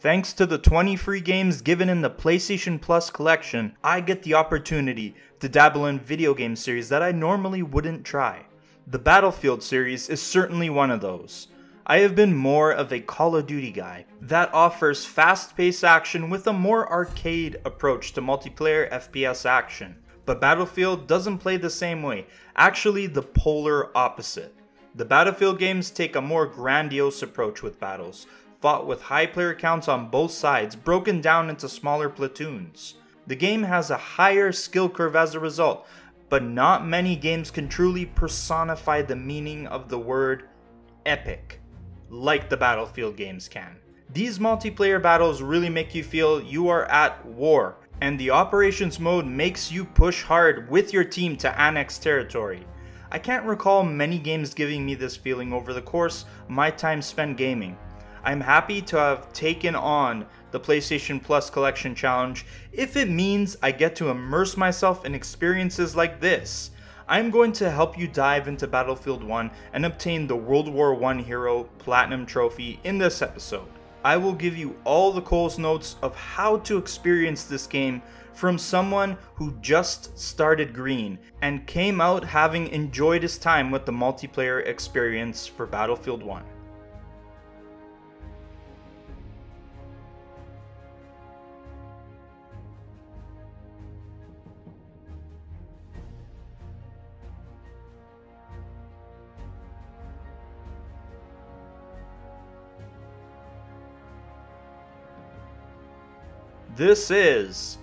Thanks to the 20 free games given in the PlayStation Plus collection, I get the opportunity to dabble in video game series that I normally wouldn't try. The Battlefield series is certainly one of those. I have been more of a Call of Duty guy that offers fast-paced action with a more arcade approach to multiplayer FPS action. But Battlefield doesn't play the same way, actually the polar opposite. The Battlefield games take a more grandiose approach with battles, fought with high player counts on both sides, broken down into smaller platoons. The game has a higher skill curve as a result, but not many games can truly personify the meaning of the word epic, like the Battlefield games can. These multiplayer battles really make you feel you are at war, and the operations mode makes you push hard with your team to annex territory. I can't recall many games giving me this feeling over the course of my time spent gaming. I'm happy to have taken on the PlayStation Plus Collection Challenge if it means I get to immerse myself in experiences like this. I'm going to help you dive into Battlefield 1 and obtain the World War I Hero Platinum Trophy in this episode. I will give you all the Cole's notes of how to experience this game from someone who just started green and came out having enjoyed his time with the multiplayer experience for Battlefield 1. This is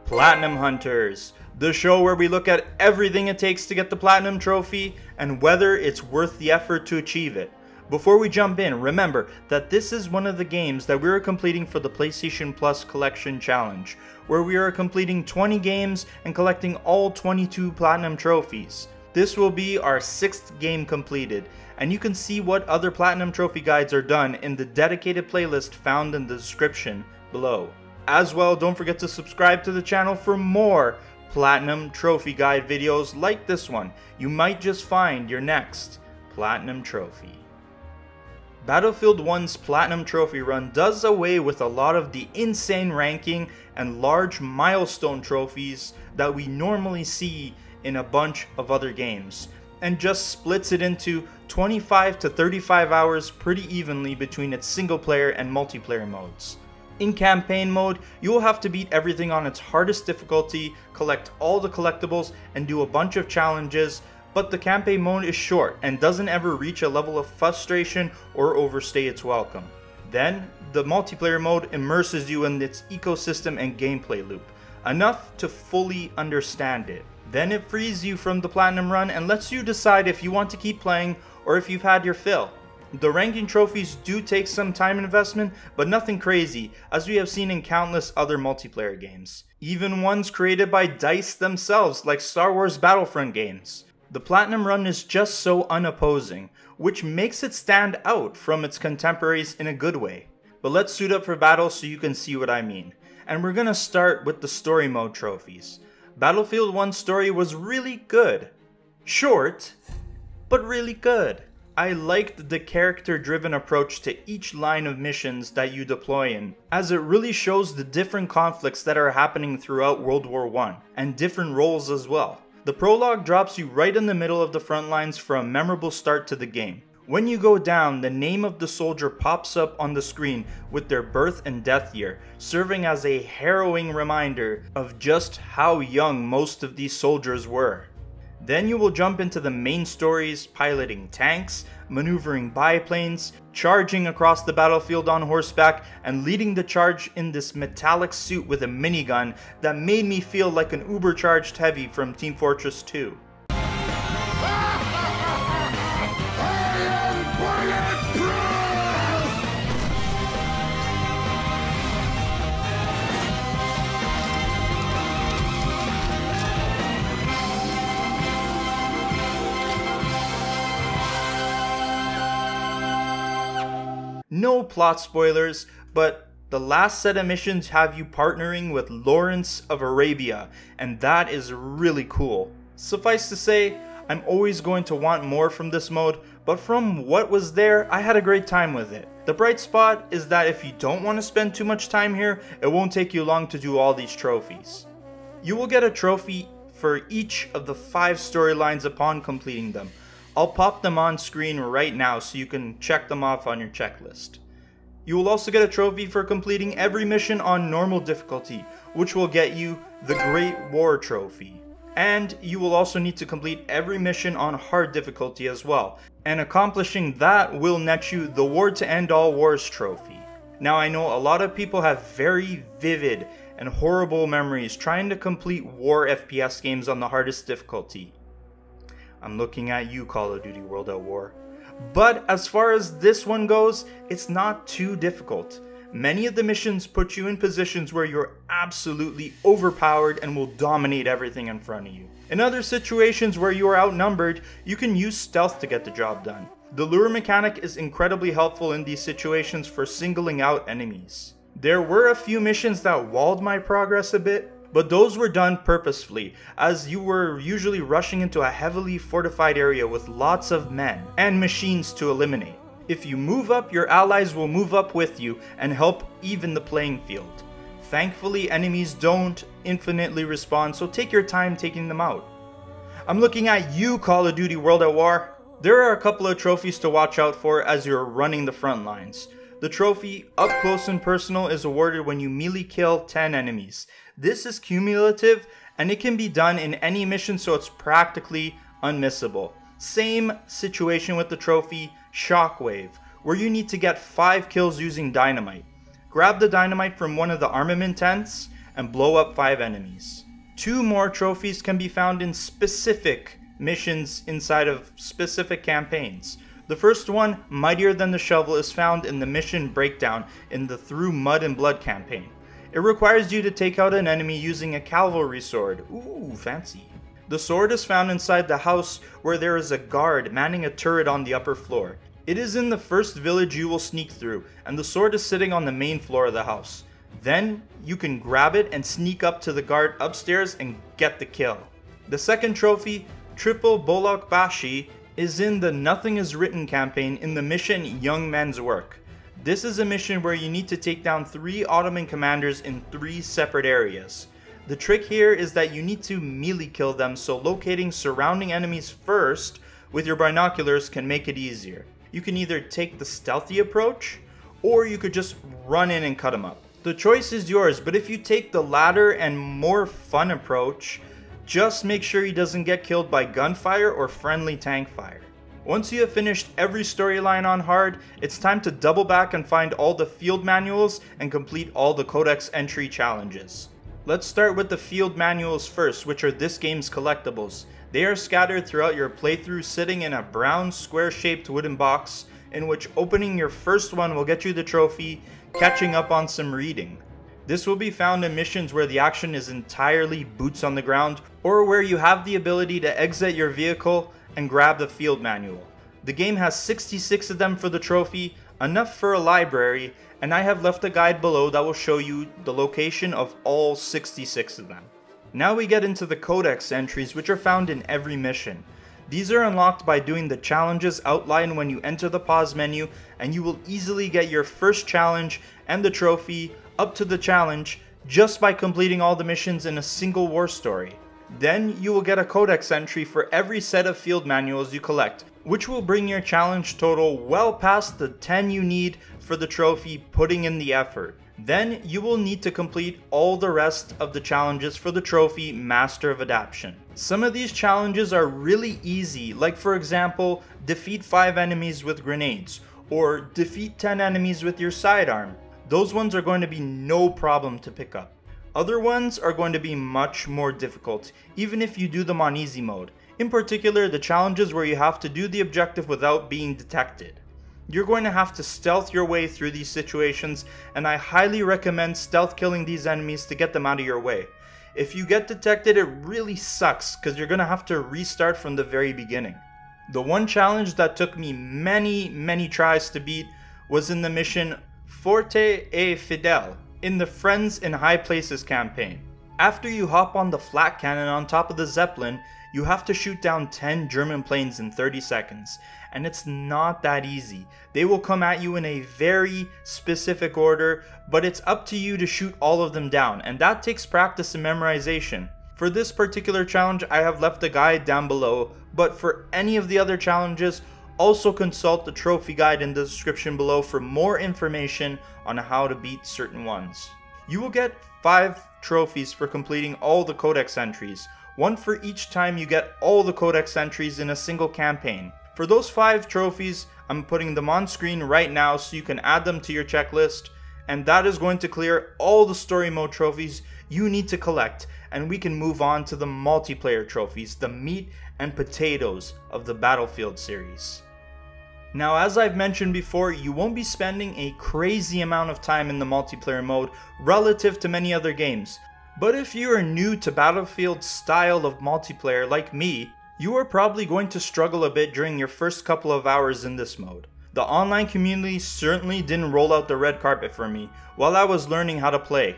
Platinum Hunters, the show where we look at everything it takes to get the Platinum Trophy and whether it's worth the effort to achieve it. Before we jump in, remember that this is one of the games that we are completing for the PlayStation Plus Collection Challenge, where we are completing 20 games and collecting all 22 Platinum Trophies. This will be our 6th game completed, and you can see what other Platinum Trophy guides are done in the dedicated playlist found in the description below. As well, don't forget to subscribe to the channel for more Platinum Trophy Guide videos like this one. You might just find your next Platinum Trophy. Battlefield 1's Platinum Trophy run does away with a lot of the insane ranking and large milestone trophies that we normally see in a bunch of other games, and just splits it into 25 to 35 hours pretty evenly between its single player and multiplayer modes. In campaign mode, you will have to beat everything on its hardest difficulty, collect all the collectibles, and do a bunch of challenges, but the campaign mode is short and doesn't ever reach a level of frustration or overstay its welcome. Then, the multiplayer mode immerses you in its ecosystem and gameplay loop, enough to fully understand it. Then it frees you from the Platinum run and lets you decide if you want to keep playing or if you've had your fill. The ranking trophies do take some time investment, but nothing crazy, as we have seen in countless other multiplayer games. Even ones created by DICE themselves, like Star Wars Battlefront games. The Platinum run is just so unopposing, which makes it stand out from its contemporaries in a good way. But let's suit up for battle so you can see what I mean. And we're gonna start with the story mode trophies. Battlefield 1's story was really good. Short, but really good. I liked the character-driven approach to each line of missions that you deploy in, as it really shows the different conflicts that are happening throughout World War I, and different roles as well. The prologue drops you right in the middle of the front lines for a memorable start to the game. When you go down, the name of the soldier pops up on the screen with their birth and death year, serving as a harrowing reminder of just how young most of these soldiers were. Then you will jump into the main stories, piloting tanks, maneuvering biplanes, charging across the battlefield on horseback, and leading the charge in this metallic suit with a minigun that made me feel like an uber-charged heavy from Team Fortress 2. No plot spoilers, but the last set of missions have you partnering with Lawrence of Arabia, and that is really cool. Suffice to say, I'm always going to want more from this mode, but from what was there, I had a great time with it. The bright spot is that if you don't want to spend too much time here, it won't take you long to do all these trophies. You will get a trophy for each of the 5 storylines upon completing them. I'll pop them on screen right now so you can check them off on your checklist. You will also get a trophy for completing every mission on normal difficulty, which will get you the Great War Trophy. And you will also need to complete every mission on hard difficulty as well, and accomplishing that will net you the War to End All Wars Trophy. Now I know a lot of people have very vivid and horrible memories trying to complete war FPS games on the hardest difficulty. I'm looking at you, Call of Duty World at War. But as far as this one goes, it's not too difficult. Many of the missions put you in positions where you're absolutely overpowered and will dominate everything in front of you. In other situations where you are outnumbered, you can use stealth to get the job done. The lure mechanic is incredibly helpful in these situations for singling out enemies. There were a few missions that walled my progress a bit, but those were done purposefully, as you were usually rushing into a heavily fortified area with lots of men and machines to eliminate. If you move up, your allies will move up with you and help even the playing field. Thankfully, enemies don't infinitely respawn, so take your time taking them out. I'm looking at you, Call of Duty World at War. There are a couple of trophies to watch out for as you're running the front lines. The trophy Up Close and Personal is awarded when you melee kill 10 enemies. This is cumulative and it can be done in any mission, so it's practically unmissable. Same situation with the trophy Shockwave, where you need to get 5 kills using dynamite. Grab the dynamite from one of the armament tents and blow up 5 enemies. 2 more trophies can be found in specific missions inside of specific campaigns. The first one, Mightier than the Shovel, is found in the mission Breakdown in the Through Mud and Blood campaign. It requires you to take out an enemy using a Cavalry Sword. Ooh, fancy. The sword is found inside the house where there is a guard manning a turret on the upper floor. It is in the first village you will sneak through, and the sword is sitting on the main floor of the house. Then you can grab it and sneak up to the guard upstairs and get the kill. The second trophy, Triple Boluk-Bashi, is in the Nothing Is Written campaign in the mission Young Men's Work. This is a mission where you need to take down 3 Ottoman commanders in 3 separate areas. The trick here is that you need to melee kill them, so locating surrounding enemies first with your binoculars can make it easier. You can either take the stealthy approach, or you could just run in and cut them up. The choice is yours, but if you take the latter and more fun approach, just make sure he doesn't get killed by gunfire or friendly tank fire. Once you have finished every storyline on hard, it's time to double back and find all the field manuals and complete all the Codex entry challenges. Let's start with the field manuals first, which are this game's collectibles. They are scattered throughout your playthrough, sitting in a brown square-shaped wooden box, in which opening your first one will get you the trophy, Catching Up on Some Reading. This will be found in missions where the action is entirely boots on the ground, or where you have the ability to exit your vehicle and grab the field manual. The game has 66 of them for the trophy, enough for a library, and I have left a guide below that will show you the location of all 66 of them. Now we get into the Codex entries, which are found in every mission. These are unlocked by doing the challenges outlined when you enter the pause menu, and you will easily get your first challenge and the trophy up to the challenge just by completing all the missions in a single war story. Then you will get a Codex entry for every set of field manuals you collect, which will bring your challenge total well past the 10 you need for the trophy, putting in the effort. Then you will need to complete all the rest of the challenges for the trophy Master of Adaption. Some of these challenges are really easy, like for example, defeat 5 enemies with grenades, or defeat 10 enemies with your sidearm. Those ones are going to be no problem to pick up. Other ones are going to be much more difficult, even if you do them on easy mode. In particular, the challenges where you have to do the objective without being detected. You're going to have to stealth your way through these situations, and I highly recommend stealth killing these enemies to get them out of your way. If you get detected, it really sucks because you're going to have to restart from the very beginning. The one challenge that took me many tries to beat was in the mission Forte et Fidel in the Friends in High Places campaign. After you hop on the flak cannon on top of the Zeppelin, you have to shoot down 10 German planes in 30 seconds, and it's not that easy. They will come at you in a very specific order, but it's up to you to shoot all of them down, and that takes practice and memorization. For this particular challenge, I have left a guide down below, but for any of the other challenges, also consult the trophy guide in the description below for more information on how to beat certain ones. You will get 5 trophies for completing all the Codex entries, one for each time you get all the Codex entries in a single campaign. For those 5 trophies, I'm putting them on screen right now so you can add them to your checklist, and that is going to clear all the story mode trophies you need to collect, and we can move on to the multiplayer trophies, the meat and potatoes of the Battlefield series. Now, as I've mentioned before, you won't be spending a crazy amount of time in the multiplayer mode relative to many other games. But if you are new to Battlefield's style of multiplayer like me, you are probably going to struggle a bit during your first couple of hours in this mode. The online community certainly didn't roll out the red carpet for me while I was learning how to play.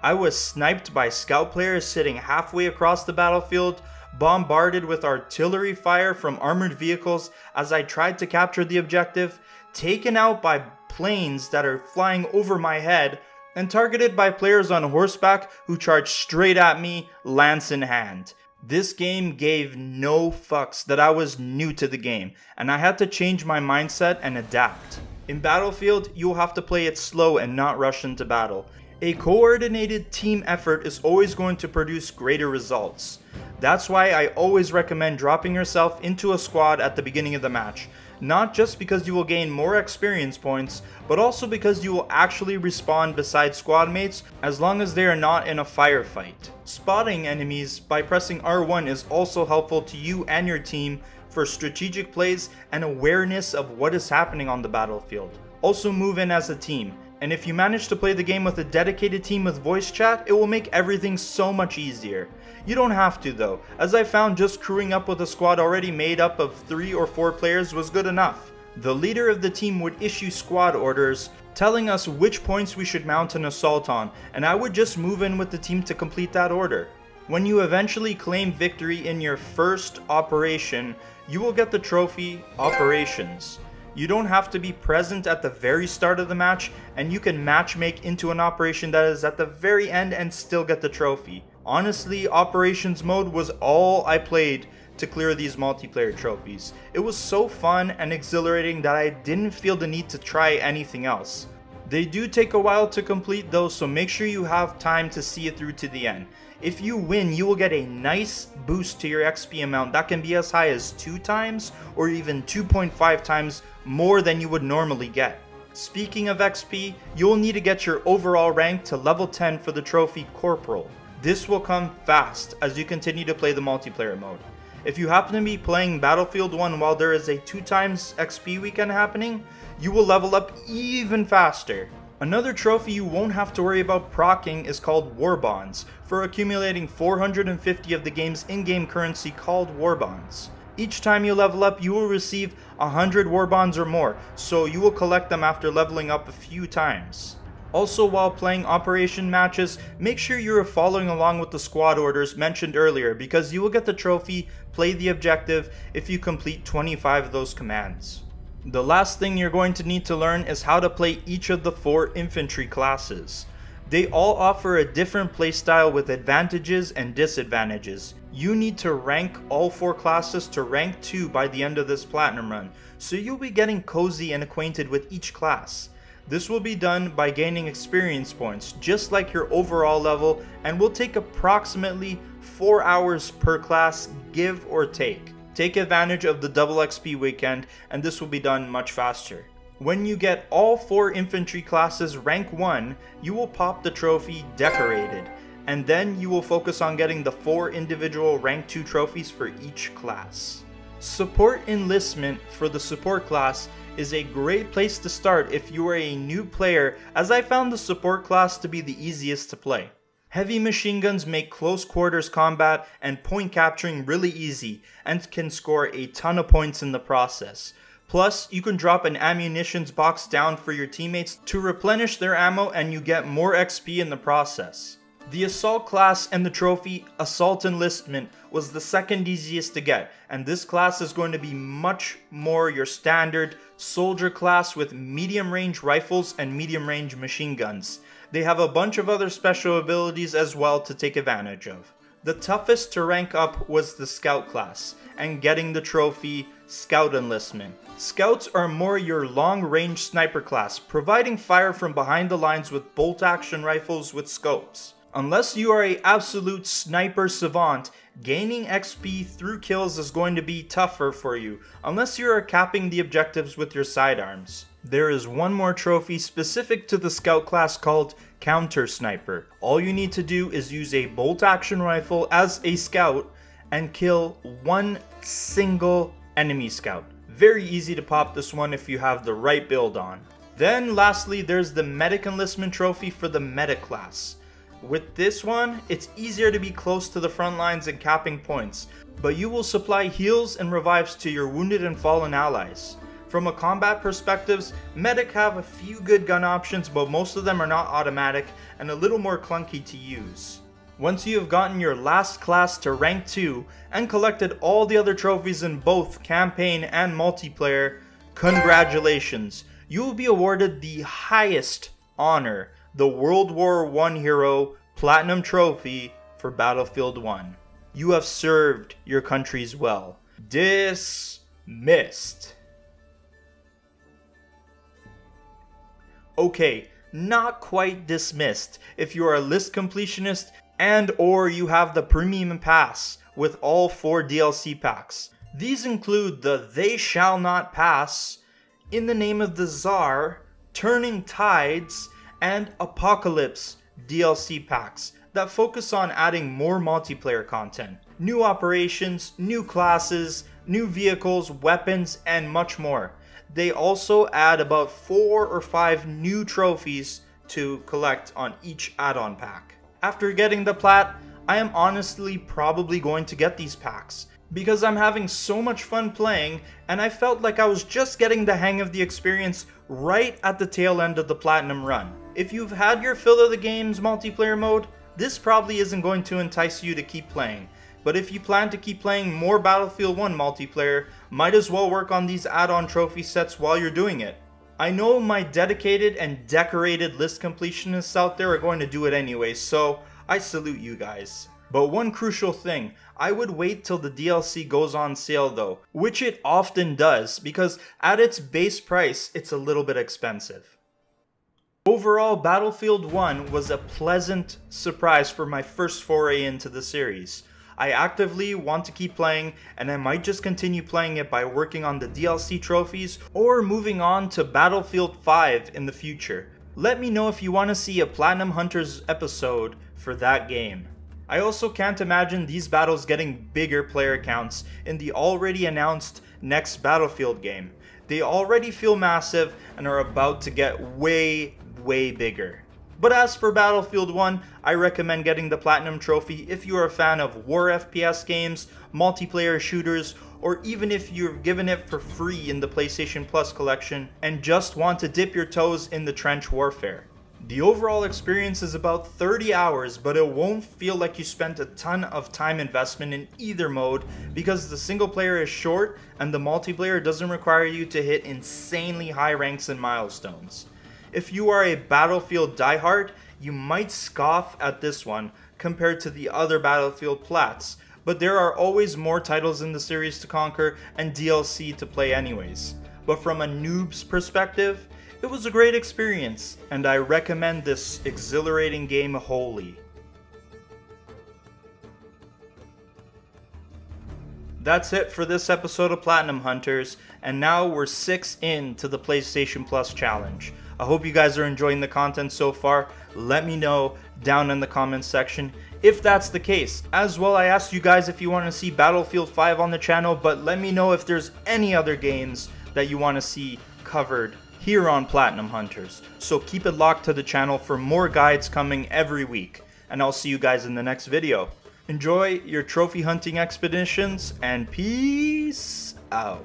I was sniped by scout players sitting halfway across the battlefield, bombarded with artillery fire from armored vehicles as I tried to capture the objective, taken out by planes that are flying over my head, and targeted by players on horseback who charged straight at me, lance in hand. This game gave no fucks that I was new to the game, and I had to change my mindset and adapt. In Battlefield, you'll have to play it slow and not rush into battle. A coordinated team effort is always going to produce greater results. That's why I always recommend dropping yourself into a squad at the beginning of the match. Not just because you will gain more experience points, but also because you will actually respawn beside squad mates as long as they are not in a firefight. Spotting enemies by pressing R1 is also helpful to you and your team for strategic plays and awareness of what is happening on the battlefield. Also move in as a team, and if you manage to play the game with a dedicated team with voice chat, it will make everything so much easier. You don't have to though, as I found just crewing up with a squad already made up of 3 or 4 players was good enough. The leader of the team would issue squad orders telling us which points we should mount an assault on, and I would just move in with the team to complete that order. When you eventually claim victory in your first operation, you will get the trophy Operations. You don't have to be present at the very start of the match, and you can matchmake into an operation that is at the very end and still get the trophy. Honestly, Operations mode was all I played to clear these multiplayer trophies. It was so fun and exhilarating that I didn't feel the need to try anything else. They do take a while to complete though, so make sure you have time to see it through to the end. If you win, you will get a nice boost to your XP amount that can be as high as 2 times or even 2.5 times more than you would normally get. Speaking of XP, you'll need to get your overall rank to level 10 for the trophy Corporal. This will come fast as you continue to play the multiplayer mode. If you happen to be playing Battlefield 1 while there is a 2 times XP weekend happening, you will level up even faster. Another trophy you won't have to worry about proccing is called Warbonds, for accumulating 450 of the game's in-game currency called Warbonds. Each time you level up, you will receive 100 Warbonds or more, so you will collect them after leveling up a few times. Also, while playing operation matches, make sure you are following along with the squad orders mentioned earlier, because you will get the trophy Play the Objective if you complete 25 of those commands. The last thing you're going to need to learn is how to play each of the 4 infantry classes. They all offer a different playstyle with advantages and disadvantages. You need to rank all 4 classes to rank 2 by the end of this platinum run, so you'll be getting cozy and acquainted with each class. This will be done by gaining experience points, just like your overall level, and will take approximately 4 hours per class, give or take. Take advantage of the double XP weekend, and this will be done much faster. When you get all 4 infantry classes rank 1, you will pop the trophy Decorated, and then you will focus on getting the 4 individual rank 2 trophies for each class. Support Enlistment for the support class is a great place to start if you are a new player, as I found the support class to be the easiest to play. Heavy machine guns make close quarters combat and point capturing really easy and can score a ton of points in the process. Plus, you can drop an ammunitions box down for your teammates to replenish their ammo and you get more XP in the process. The Assault class and the trophy Assault Enlistment was the second easiest to get, and this class is going to be much more your standard soldier class with medium range rifles and medium range machine guns. They have a bunch of other special abilities as well to take advantage of. The toughest to rank up was the Scout class, and getting the trophy Scout Enlistment. Scouts are more your long-range sniper class, providing fire from behind the lines with bolt-action rifles with scopes. Unless you are an absolute sniper savant, gaining XP through kills is going to be tougher for you, unless you are capping the objectives with your sidearms. There is one more trophy specific to the Scout class called Counter Sniper. All you need to do is use a bolt-action rifle as a scout and kill one single enemy scout. Very easy to pop this one if you have the right build on. Then lastly, there's the Medic Enlistment trophy for the Medic class. With this one, it's easier to be close to the front lines and capping points, but you will supply heals and revives to your wounded and fallen allies. From a combat perspective, Medic have a few good gun options, but most of them are not automatic and a little more clunky to use. Once you have gotten your last class to rank 2 and collected all the other trophies in both campaign and multiplayer, congratulations! You will be awarded the highest honor, the World War I Hero Platinum Trophy for Battlefield 1. You have served your countries well. Dismissed. Okay, not quite dismissed if you are a list completionist and or you have the premium pass with all 4 DLC packs. These include the They Shall Not Pass, In the Name of the Tsar, Turning Tides, and Apocalypse DLC packs that focus on adding more multiplayer content, new operations, new classes, new vehicles, weapons, and much more. They also add about 4 or 5 new trophies to collect on each add-on pack. After getting the plat, I am honestly probably going to get these packs because I'm having so much fun playing and I felt like I was just getting the hang of the experience right at the tail end of the platinum run. If you've had your fill of the game's multiplayer mode, this probably isn't going to entice you to keep playing. But if you plan to keep playing more Battlefield 1 multiplayer, might as well work on these add-on trophy sets while you're doing it. I know my dedicated and decorated list completionists out there are going to do it anyway, so I salute you guys. But one crucial thing, I would wait till the DLC goes on sale though, which it often does because at its base price, it's a little bit expensive. Overall, Battlefield 1 was a pleasant surprise for my first foray into the series. I actively want to keep playing and I might just continue playing it by working on the DLC trophies or moving on to Battlefield 5 in the future. Let me know if you want to see a Platinum Hunters episode for that game. I also can't imagine these battles getting bigger player counts in the already announced next Battlefield game. They already feel massive and are about to get way bigger. But as for Battlefield 1, I recommend getting the Platinum Trophy if you are a fan of war FPS games, multiplayer shooters, or even if you're given it for free in the PlayStation Plus collection and just want to dip your toes in the trench warfare. The overall experience is about 30 hours, but it won't feel like you spent a ton of time investment in either mode because the single player is short and the multiplayer doesn't require you to hit insanely high ranks and milestones. If you are a Battlefield diehard, you might scoff at this one compared to the other Battlefield plats, but there are always more titles in the series to conquer and DLC to play anyways. But from a noob's perspective, it was a great experience, and I recommend this exhilarating game wholly. That's it for this episode of Platinum Hunters, and now we're 6 into the PlayStation Plus challenge. I hope you guys are enjoying the content so far. Let me know down in the comments section if that's the case. As well, I asked you guys if you want to see Battlefield 5 on the channel, but let me know if there's any other games that you want to see covered here on Platinum Hunters. So keep it locked to the channel for more guides coming every week. And I'll see you guys in the next video. Enjoy your trophy hunting expeditions and peace out.